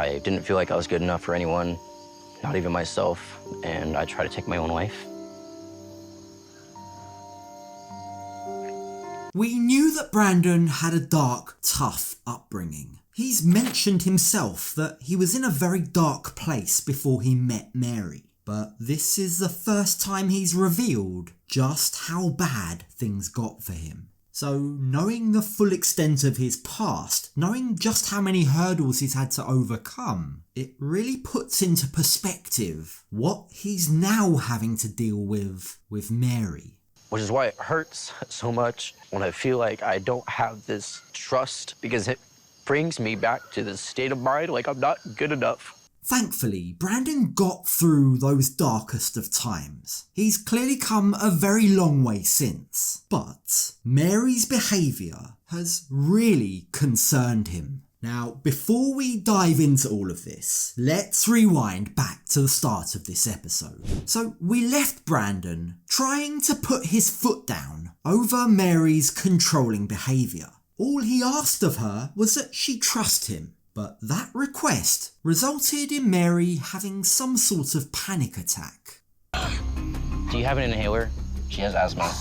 I didn't feel like I was good enough for anyone, not even myself, and I tried to take my own life. We knew that Brandan had a dark, tough upbringing. He's mentioned himself that he was in a very dark place before he met Mary. But this is the first time he's revealed just how bad things got for him. So knowing the full extent of his past, knowing just how many hurdles he's had to overcome, it really puts into perspective what he's now having to deal with Mary. Which is why it hurts so much when I feel like I don't have this trust, because it brings me back to this state of mind like I'm not good enough. Thankfully, Brandan got through those darkest of times. He's clearly come a very long way since. But Mary's behaviour has really concerned him. Now, before we dive into all of this, let's rewind back to the start of this episode. So we left Brandan trying to put his foot down over Mary's controlling behaviour. All he asked of her was that she trust him. But that request resulted in Mary having some sort of panic attack. Do you have an inhaler? She has asthma.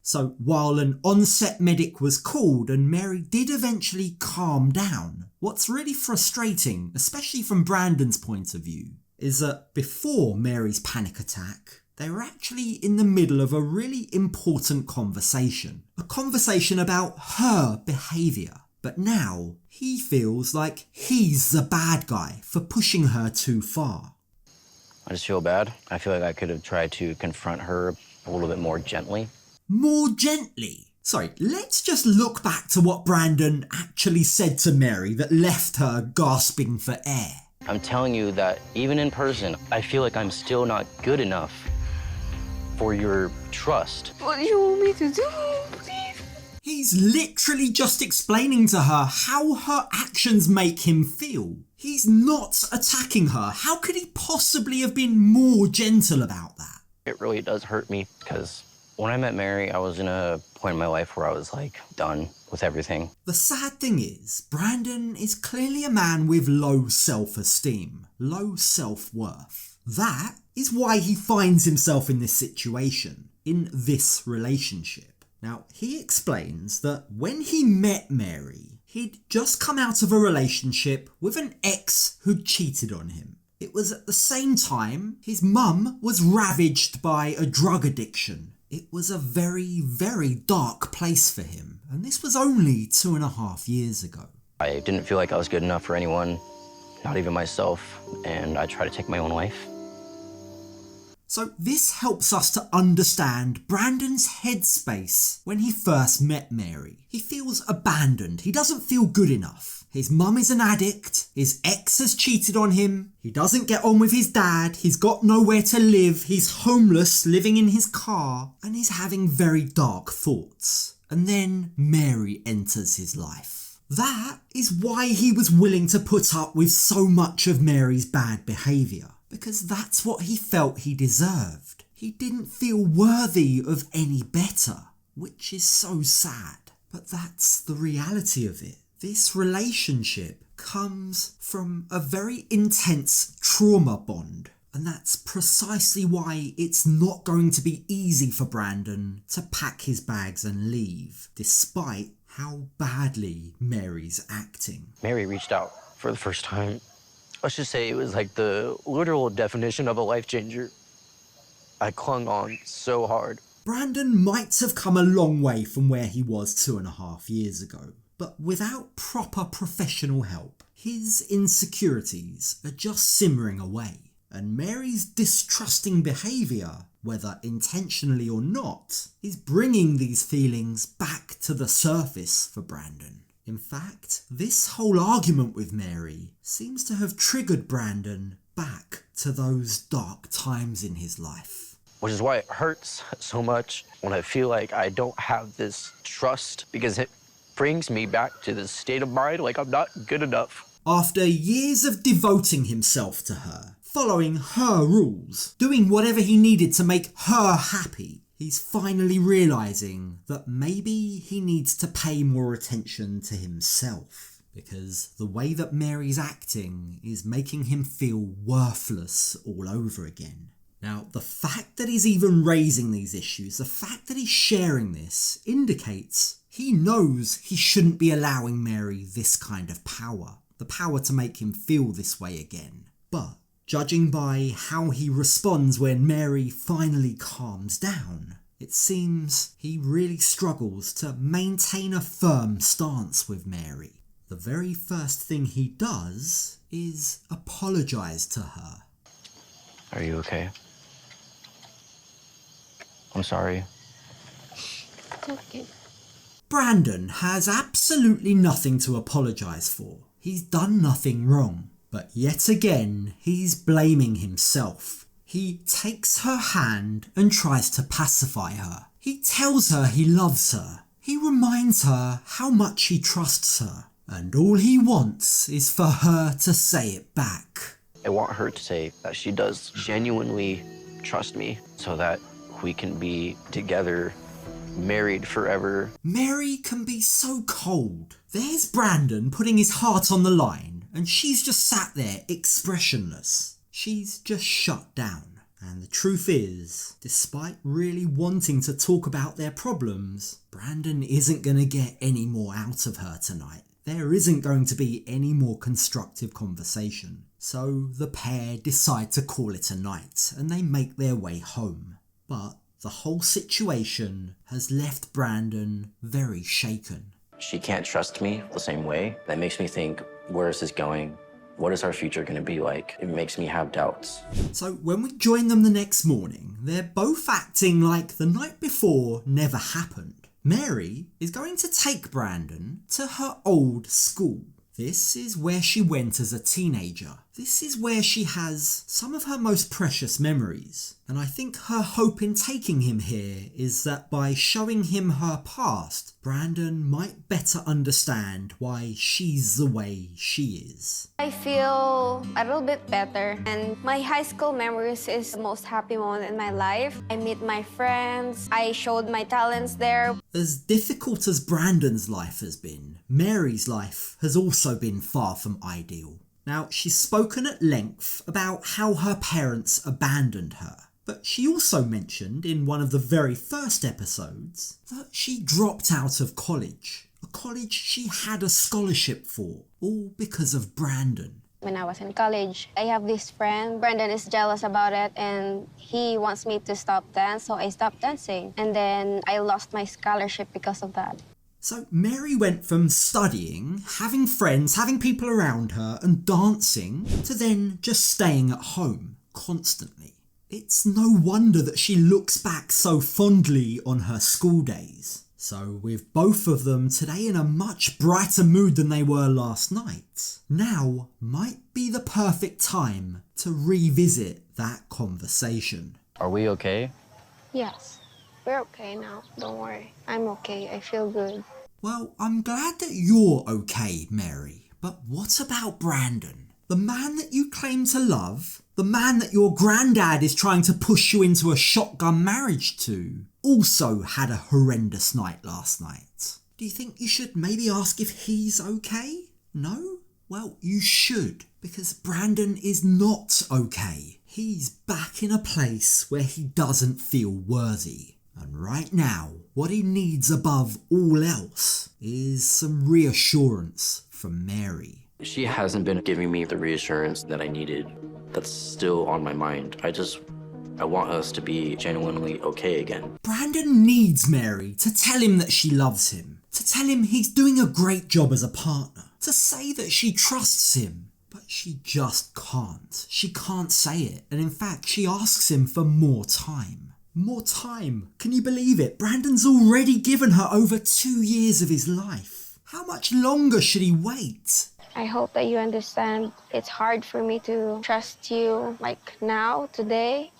So while an on-set medic was called and Mary did eventually calm down, what's really frustrating, especially from Brandan's point of view, is that before Mary's panic attack, they were actually in the middle of a really important conversation. A conversation about her behaviour. But now, he feels like he's the bad guy for pushing her too far. I just feel bad. I feel like I could have tried to confront her a little bit more gently. More gently? Sorry, let's just look back to what Brandan actually said to Mary that left her gasping for air. I'm telling you that even in person, I feel like I'm still not good enough for your trust. What do you want me to do? He's literally just explaining to her how her actions make him feel. He's not attacking her. How could he possibly have been more gentle about that? It really does hurt me because when I met Mary, I was in a point in my life where I was like done with everything. The sad thing is, Brandan is clearly a man with low self-esteem, low self-worth. That is why he finds himself in this situation, in this relationship. Now, he explains that when he met Mary, he'd just come out of a relationship with an ex who'd cheated on him. It was at the same time his mum was ravaged by a drug addiction. It was a very, very dark place for him, and this was only 2.5 years ago. I didn't feel like I was good enough for anyone, not even myself, and I tried to take my own life. So this helps us to understand Brandan's headspace when he first met Mary. He feels abandoned. He doesn't feel good enough. His mum is an addict. His ex has cheated on him. He doesn't get on with his dad. He's got nowhere to live. He's homeless, living in his car, and he's having very dark thoughts. And then Mary enters his life. That is why he was willing to put up with so much of Mary's bad behaviour. Because that's what he felt he deserved. He didn't feel worthy of any better, which is so sad. But that's the reality of it. This relationship comes from a very intense trauma bond. And that's precisely why it's not going to be easy for Brandan to pack his bags and leave, despite how badly Mary's acting. Mary reached out for the first time. Let's just say it was like the literal definition of a life changer. I clung on so hard. Brandan might have come a long way from where he was 2.5 years ago, but without proper professional help, his insecurities are just simmering away. And Mary's distrusting behaviour, whether intentionally or not, is bringing these feelings back to the surface for Brandan. In fact, this whole argument with Mary seems to have triggered Brandan back to those dark times in his life. Which is why it hurts so much when I feel like I don't have this trust, because it brings me back to this state of mind like I'm not good enough. After years of devoting himself to her, following her rules, doing whatever he needed to make her happy, he's finally realising that maybe he needs to pay more attention to himself. because the way that Mary's acting is making him feel worthless all over again. Now, the fact that he's even raising these issues, the fact that he's sharing this, indicates he knows he shouldn't be allowing Mary this kind of power. The power to make him feel this way again. But, judging by how he responds when Mary finally calms down, it seems he really struggles to maintain a firm stance with Mary. The very first thing he does is apologise to her. Are you okay? I'm sorry. It's okay. Brandan has absolutely nothing to apologise for. He's done nothing wrong. But yet again, he's blaming himself. He takes her hand and tries to pacify her. He tells her he loves her. He reminds her how much he trusts her. And all he wants is for her to say it back. I want her to say that she does genuinely trust me so that we can be together, married forever. Mary can be so cold. There's Brandan putting his heart on the line, and she's just sat there expressionless. She's just shut down. And the truth is, despite really wanting to talk about their problems, Brandan isn't going to get any more out of her tonight. There isn't going to be any more constructive conversation. So the pair decide to call it a night, and they make their way home. But the whole situation has left Brandan very shaken. She can't trust me the same way. That makes me think, where is this going? What is our future going to be like? It makes me have doubts. So when we join them the next morning, they're both acting like the night before never happened. Mary is going to take Brandan to her old school. This is where she went as a teenager. This is where she has some of her most precious memories. And I think her hope in taking him here is that by showing him her past, Brandan might better understand why she's the way she is. I feel a little bit better, and my high school memories is the most happy moment in my life. I meet my friends, I showed my talents there. As difficult as Brandan's life has been, Mary's life has also been far from ideal. Now, she's spoken at length about how her parents abandoned her, but she also mentioned in one of the very first episodes that she dropped out of college, a college she had a scholarship for, all because of Brandan. When I was in college, I have this friend. Brandan is jealous about it, and he wants me to stop dance, so I stopped dancing. And then I lost my scholarship because of that. So Mary went from studying, having friends, having people around her, and dancing, to then just staying at home, constantly. It's no wonder that she looks back so fondly on her school days. So with both of them today in a much brighter mood than they were last night, now might be the perfect time to revisit that conversation. Are we okay? Yes, we're okay now. Don't worry. I'm okay. I feel good. Well, I'm glad that you're okay, Mary. But what about Brandan? The man that you claim to love, the man that your granddad is trying to push you into a shotgun marriage to, also had a horrendous night last night. Do you think you should maybe ask if he's okay? No? Well, you should, because Brandan is not okay. He's back in a place where he doesn't feel worthy. And right now, what he needs above all else is some reassurance from Mary. She hasn't been giving me the reassurance that I needed. That's still on my mind. I want us to be genuinely okay again. Brandan needs Mary to tell him that she loves him, to tell him he's doing a great job as a partner, to say that she trusts him. But she just can't. She can't say it. And in fact, she asks him for more time. More time. Can you believe it? Brandan's already given her over 2 years of his life. How much longer should he wait? I hope that you understand. It's hard for me to trust you like now, today.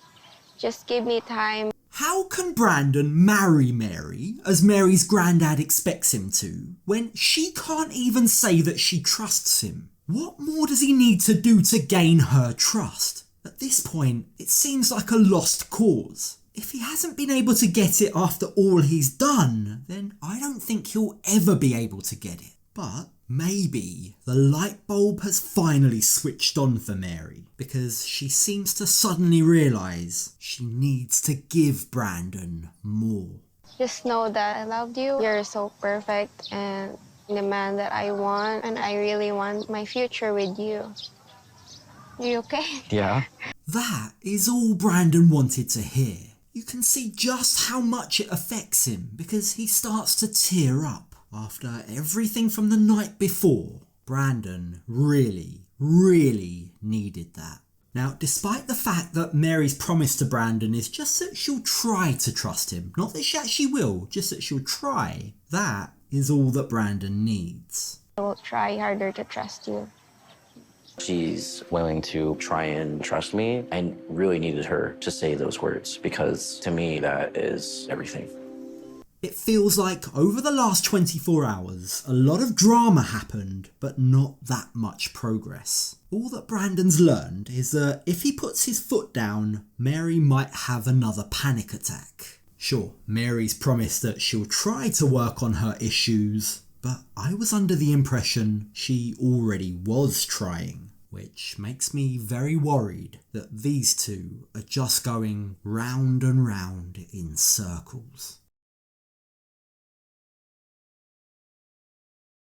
Just give me time. How can Brandan marry Mary, as Mary's granddad expects him to, when she can't even say that she trusts him? What more does he need to do to gain her trust? At this point, it seems like a lost cause. If he hasn't been able to get it after all he's done, then I don't think he'll ever be able to get it. But Maybe the light bulb has finally switched on for Mary because she seems to suddenly realise she needs to give Brandan more. Just know that I loved you. You're so perfect and the man that I want, and I really want my future with you. You okay? Yeah. That is all Brandan wanted to hear. You can see just how much it affects him because he starts to tear up. After everything from the night before, Brandan really needed that. Now, despite the fact that Mary's promise to Brandan is just that she'll try to trust him, not that she actually will, just that she'll try, that is all that Brandan needs. I will try harder to trust you. She's willing to try and trust me. I really needed her to say those words because to me, that is everything. It feels like over the last 24 hours, a lot of drama happened, but not that much progress. All that Brandan's learned is that if he puts his foot down, Mary might have another panic attack. Sure, Mary's promised that she'll try to work on her issues, but I was under the impression she already was trying, which makes me very worried that these two are just going round and round in circles.